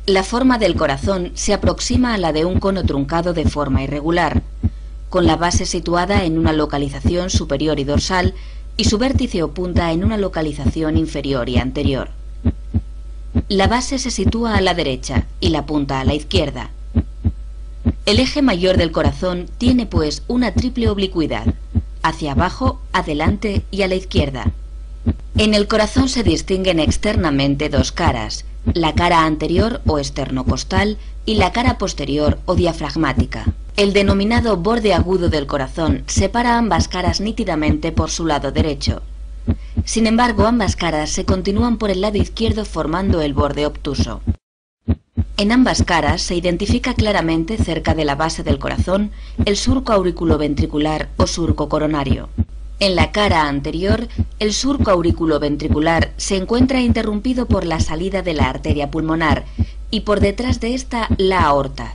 La forma del corazón se aproxima a la de un cono truncado de forma irregular, con la base situada en una localización superior y dorsal y su vértice o punta en una localización inferior y anterior. La base se sitúa a la derecha y la punta a la izquierda. El eje mayor del corazón tiene pues una triple oblicuidad, hacia abajo, adelante y a la izquierda. En el corazón se distinguen externamente dos caras, la cara anterior o esternocostal y la cara posterior o diafragmática. El denominado borde agudo del corazón separa ambas caras nítidamente por su lado derecho. Sin embargo, ambas caras se continúan por el lado izquierdo formando el borde obtuso. En ambas caras se identifica claramente cerca de la base del corazón el surco auriculoventricular o surco coronario. En la cara anterior, el surco auriculoventricular se encuentra interrumpido por la salida de la arteria pulmonar y por detrás de esta la aorta.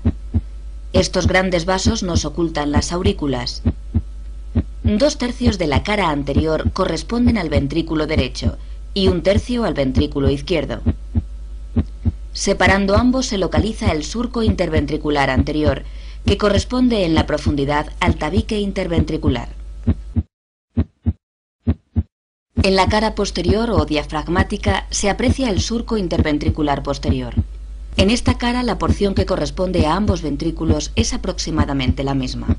Estos grandes vasos nos ocultan las aurículas. 2/3 de la cara anterior corresponden al ventrículo derecho y 1/3 al ventrículo izquierdo. Separando ambos se localiza el surco interventricular anterior, que corresponde en la profundidad al tabique interventricular. En la cara posterior o diafragmática se aprecia el surco interventricular posterior. En esta cara la porción que corresponde a ambos ventrículos es aproximadamente la misma.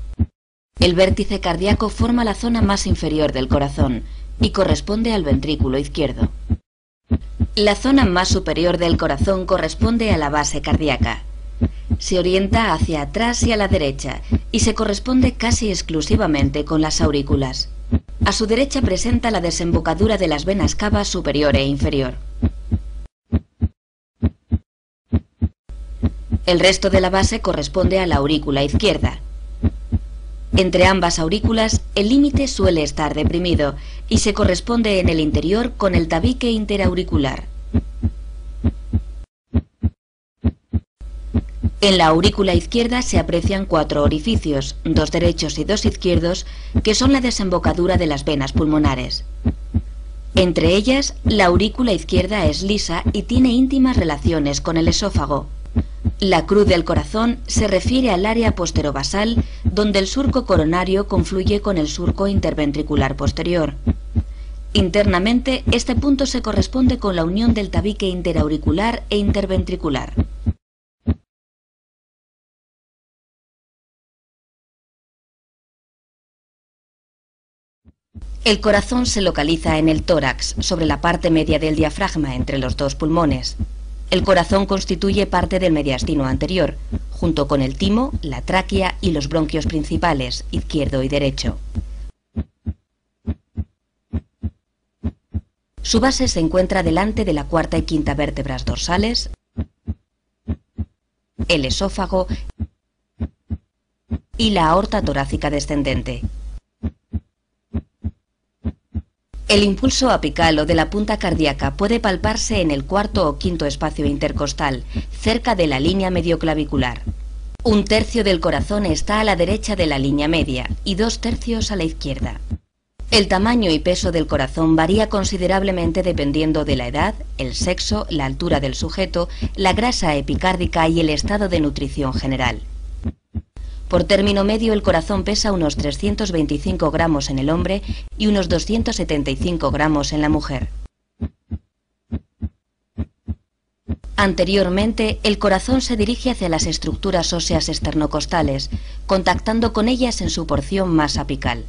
El vértice cardíaco forma la zona más inferior del corazón y corresponde al ventrículo izquierdo. La zona más superior del corazón corresponde a la base cardíaca. Se orienta hacia atrás y a la derecha y se corresponde casi exclusivamente con las aurículas. A su derecha presenta la desembocadura de las venas cava superior e inferior. El resto de la base corresponde a la aurícula izquierda. Entre ambas aurículas, el límite suele estar deprimido y se corresponde en el interior con el tabique interauricular. En la aurícula izquierda se aprecian 4 orificios, 2 derechos y 2 izquierdos, que son la desembocadura de las venas pulmonares. Entre ellas, la aurícula izquierda es lisa y tiene íntimas relaciones con el esófago. La cruz del corazón se refiere al área posterobasal, donde el surco coronario confluye con el surco interventricular posterior. Internamente, este punto se corresponde con la unión del tabique interauricular e interventricular. El corazón se localiza en el tórax, sobre la parte media del diafragma entre los dos pulmones. El corazón constituye parte del mediastino anterior, junto con el timo, la tráquea y los bronquios principales, izquierdo y derecho. Su base se encuentra delante de la cuarta y quinta vértebras dorsales, el esófago y la aorta torácica descendente. El impulso apical o de la punta cardíaca puede palparse en el cuarto o quinto espacio intercostal, cerca de la línea medioclavicular. 1/3 del corazón está a la derecha de la línea media y 2/3 a la izquierda. El tamaño y peso del corazón varía considerablemente dependiendo de la edad, el sexo, la altura del sujeto, la grasa epicárdica y el estado de nutrición general. Por término medio, el corazón pesa unos 325 gramos en el hombre y unos 275 gramos en la mujer. Anteriormente, el corazón se dirige hacia las estructuras óseas esternocostales, contactando con ellas en su porción más apical.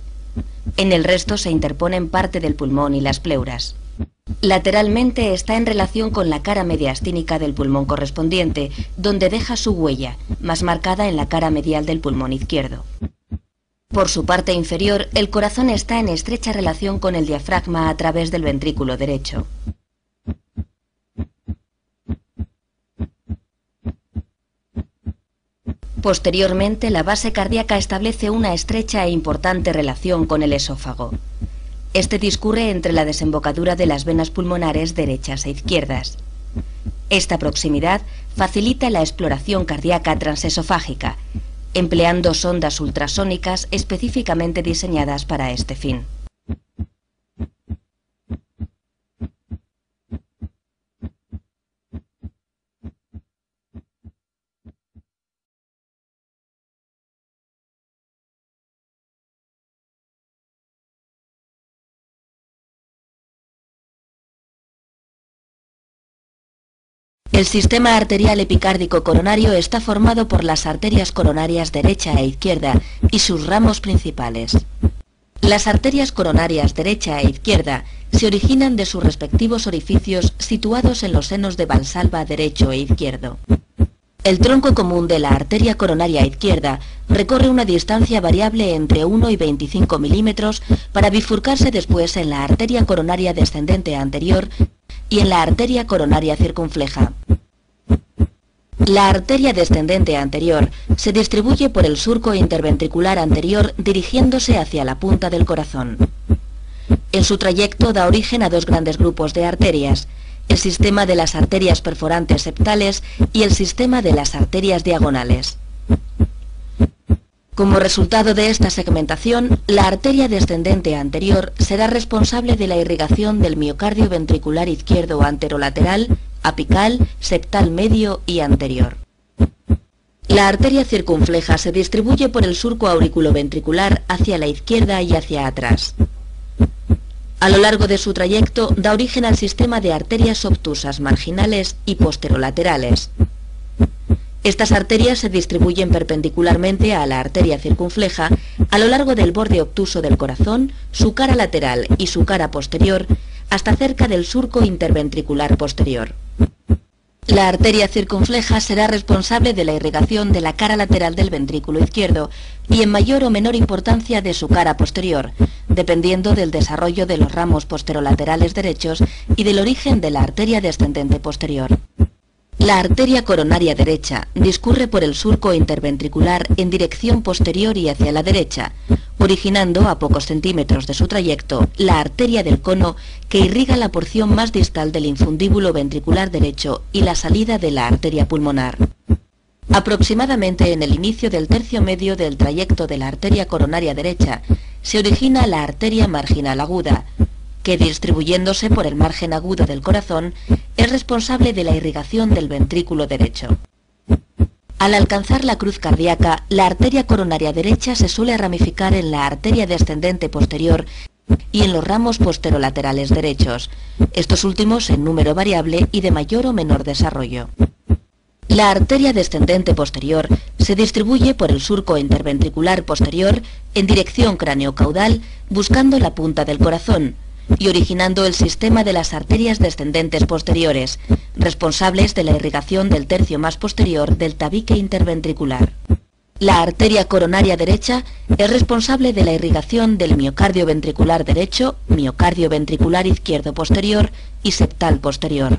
En el resto se interponen parte del pulmón y las pleuras. Lateralmente está en relación con la cara mediastínica del pulmón correspondiente, donde deja su huella, más marcada en la cara medial del pulmón izquierdo. Por su parte inferior, el corazón está en estrecha relación con el diafragma a través del ventrículo derecho. Posteriormente, la base cardíaca establece una estrecha e importante relación con el esófago. Este discurre entre la desembocadura de las venas pulmonares derechas e izquierdas. Esta proximidad facilita la exploración cardíaca transesofágica, empleando sondas ultrasónicas específicamente diseñadas para este fin. El sistema arterial epicárdico coronario está formado por las arterias coronarias derecha e izquierda y sus ramos principales. Las arterias coronarias derecha e izquierda se originan de sus respectivos orificios situados en los senos de Valsalva derecho e izquierdo. El tronco común de la arteria coronaria izquierda recorre una distancia variable entre 1 y 25 milímetros para bifurcarse después en la arteria coronaria descendente anterior y en la arteria coronaria circunfleja. La arteria descendente anterior se distribuye por el surco interventricular anterior dirigiéndose hacia la punta del corazón. En su trayecto da origen a dos grandes grupos de arterias, el sistema de las arterias perforantes septales y el sistema de las arterias diagonales. Como resultado de esta segmentación, la arteria descendente anterior será responsable de la irrigación del miocardio ventricular izquierdo anterolateral, apical, septal medio y anterior. La arteria circunfleja se distribuye por el surco auriculoventricular hacia la izquierda y hacia atrás. A lo largo de su trayecto da origen al sistema de arterias obtusas marginales y posterolaterales. Estas arterias se distribuyen perpendicularmente a la arteria circunfleja a lo largo del borde obtuso del corazón, su cara lateral y su cara posterior, hasta cerca del surco interventricular posterior. La arteria circunfleja será responsable de la irrigación de la cara lateral del ventrículo izquierdo y en mayor o menor importancia de su cara posterior, dependiendo del desarrollo de los ramos posterolaterales derechos y del origen de la arteria descendente posterior. La arteria coronaria derecha discurre por el surco interventricular en dirección posterior y hacia la derecha, originando a pocos centímetros de su trayecto la arteria del cono que irriga la porción más distal del infundíbulo ventricular derecho y la salida de la arteria pulmonar. Aproximadamente en el inicio del tercio medio del trayecto de la arteria coronaria derecha se origina la arteria marginal aguda, que distribuyéndose por el margen agudo del corazón es responsable de la irrigación del ventrículo derecho. Al alcanzar la cruz cardíaca, la arteria coronaria derecha se suele ramificar en la arteria descendente posterior y en los ramos posterolaterales derechos, estos últimos en número variable y de mayor o menor desarrollo. La arteria descendente posterior se distribuye por el surco interventricular posterior en dirección craneocaudal buscando la punta del corazón y originando el sistema de las arterias descendentes posteriores, responsables de la irrigación del tercio más posterior del tabique interventricular. La arteria coronaria derecha es responsable de la irrigación del miocardio ventricular derecho, miocardio ventricular izquierdo posterior y septal posterior.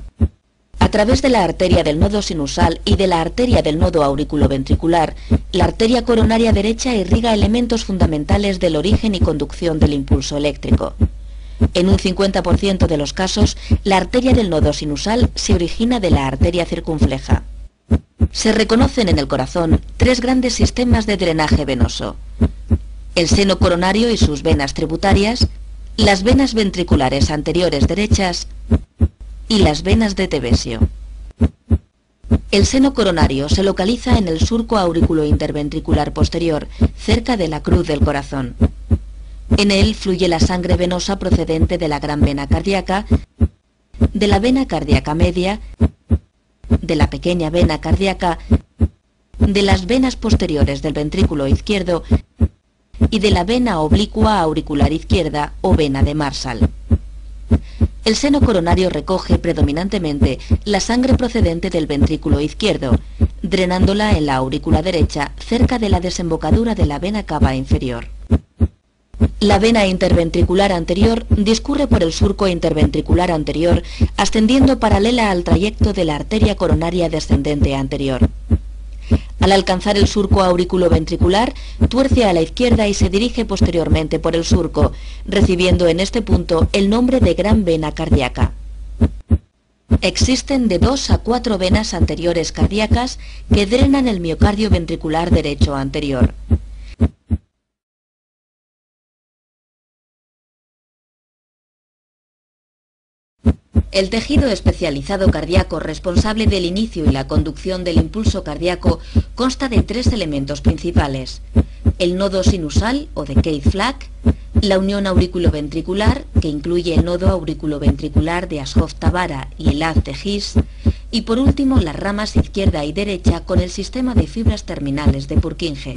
A través de la arteria del nodo sinusal y de la arteria del nodo auriculoventricular, la arteria coronaria derecha irriga elementos fundamentales del origen y conducción del impulso eléctrico. En un 50% de los casos, la arteria del nodo sinusal se origina de la arteria circunfleja. Se reconocen en el corazón tres grandes sistemas de drenaje venoso: el seno coronario y sus venas tributarias, las venas ventriculares anteriores derechas y las venas de Tevesio. El seno coronario se localiza en el surco auriculointerventricular posterior, cerca de la cruz del corazón. En él fluye la sangre venosa procedente de la gran vena cardíaca, de la vena cardíaca media, de la pequeña vena cardíaca, de las venas posteriores del ventrículo izquierdo y de la vena oblicua auricular izquierda o vena de Marshall. El seno coronario recoge predominantemente la sangre procedente del ventrículo izquierdo, drenándola en la aurícula derecha cerca de la desembocadura de la vena cava inferior. La vena interventricular anterior discurre por el surco interventricular anterior, ascendiendo paralela al trayecto de la arteria coronaria descendente anterior. Al alcanzar el surco auriculoventricular, tuerce a la izquierda y se dirige posteriormente por el surco, recibiendo en este punto el nombre de gran vena cardíaca. Existen de 2 a 4 venas anteriores cardíacas que drenan el miocardio ventricular derecho anterior. El tejido especializado cardíaco responsable del inicio y la conducción del impulso cardíaco consta de 3 elementos principales: el nodo sinusal o de Keith-Flack, la unión auriculoventricular, que incluye el nodo auriculoventricular de Ashov-Thabara y el haz de His, y por último las ramas izquierda y derecha con el sistema de fibras terminales de Purkinje.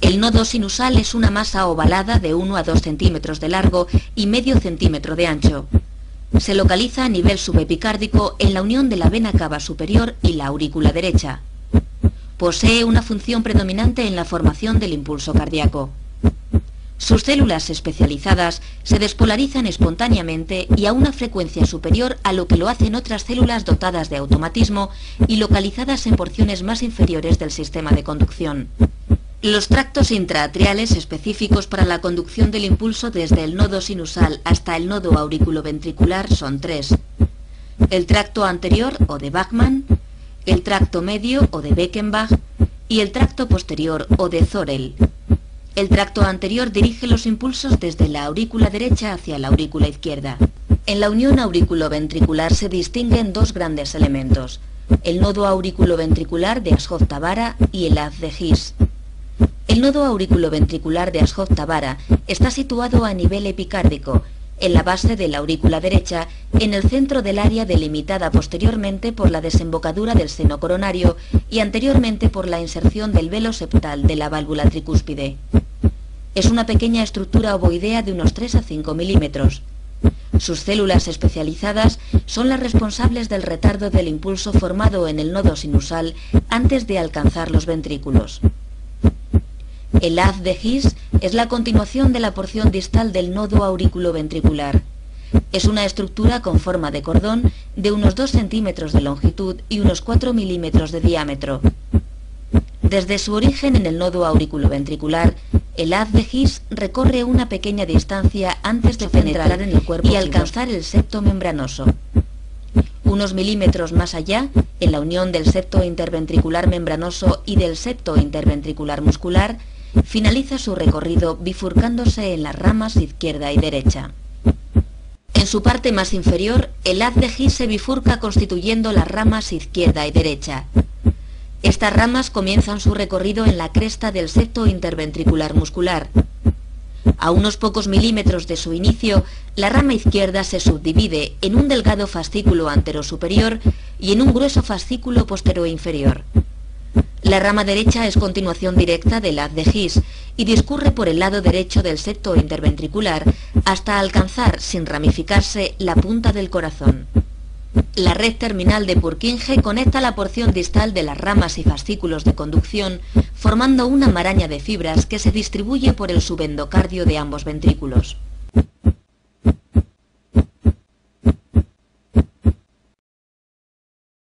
El nodo sinusal es una masa ovalada de 1 a 2 centímetros de largo y medio centímetro de ancho. Se localiza a nivel subepicárdico en la unión de la vena cava superior y la aurícula derecha. Posee una función predominante en la formación del impulso cardíaco. Sus células especializadas se despolarizan espontáneamente y a una frecuencia superior a lo que lo hacen otras células dotadas de automatismo y localizadas en porciones más inferiores del sistema de conducción. Los tractos intraatriales específicos para la conducción del impulso desde el nodo sinusal hasta el nodo auriculoventricular son 3. El tracto anterior o de Bachmann, el tracto medio o de Beckenbach y el tracto posterior o de Thorel. El tracto anterior dirige los impulsos desde la aurícula derecha hacia la aurícula izquierda. En la unión auriculoventricular se distinguen dos grandes elementos, el nodo auriculoventricular de Ashov-Thabara y el haz de His. El nodo auriculoventricular de Ashov-Thabara está situado a nivel epicárdico, en la base de la aurícula derecha, en el centro del área delimitada posteriormente por la desembocadura del seno coronario y anteriormente por la inserción del velo septal de la válvula tricúspide. Es una pequeña estructura ovoidea de unos 3 a 5 milímetros. Sus células especializadas son las responsables del retardo del impulso formado en el nodo sinusal antes de alcanzar los ventrículos. El haz de His es la continuación de la porción distal del nodo auriculoventricular. Es una estructura con forma de cordón de unos 2 centímetros de longitud y unos 4 milímetros de diámetro. Desde su origen en el nodo auriculoventricular, el haz de His recorre una pequeña distancia antes de penetrar en el cuerpo y alcanzar el septo membranoso. Unos milímetros más allá, en la unión del septo interventricular membranoso y del septo interventricular muscular, finaliza su recorrido bifurcándose en las ramas izquierda y derecha. En su parte más inferior, el haz de His se bifurca constituyendo las ramas izquierda y derecha. Estas ramas comienzan su recorrido en la cresta del septo interventricular muscular. A unos pocos milímetros de su inicio, la rama izquierda se subdivide en un delgado fascículo anterosuperior y en un grueso fascículo posteroinferior. La rama derecha es continuación directa del haz de His y discurre por el lado derecho del septo interventricular hasta alcanzar, sin ramificarse, la punta del corazón. La red terminal de Purkinje conecta la porción distal de las ramas y fascículos de conducción, formando una maraña de fibras que se distribuye por el subendocardio de ambos ventrículos.